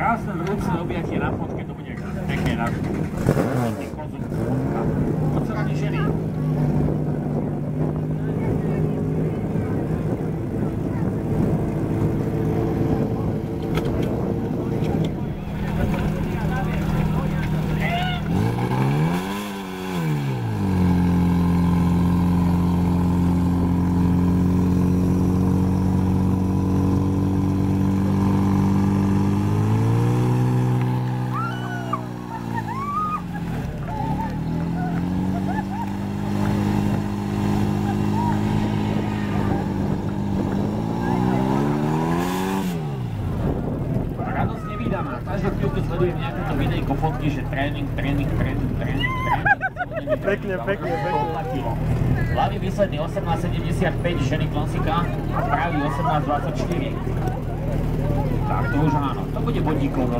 krásne vrúcne objatie na fotke, to bude pekne na konzum. Oceľaní ženy. Každú chvíľku sledujem nejakúto videjko fotky, že tréning. Pekne. Hlavný výsledný 18,75, ženy klasika a pravý 18,24. Tak to už áno, to bude bodíkov.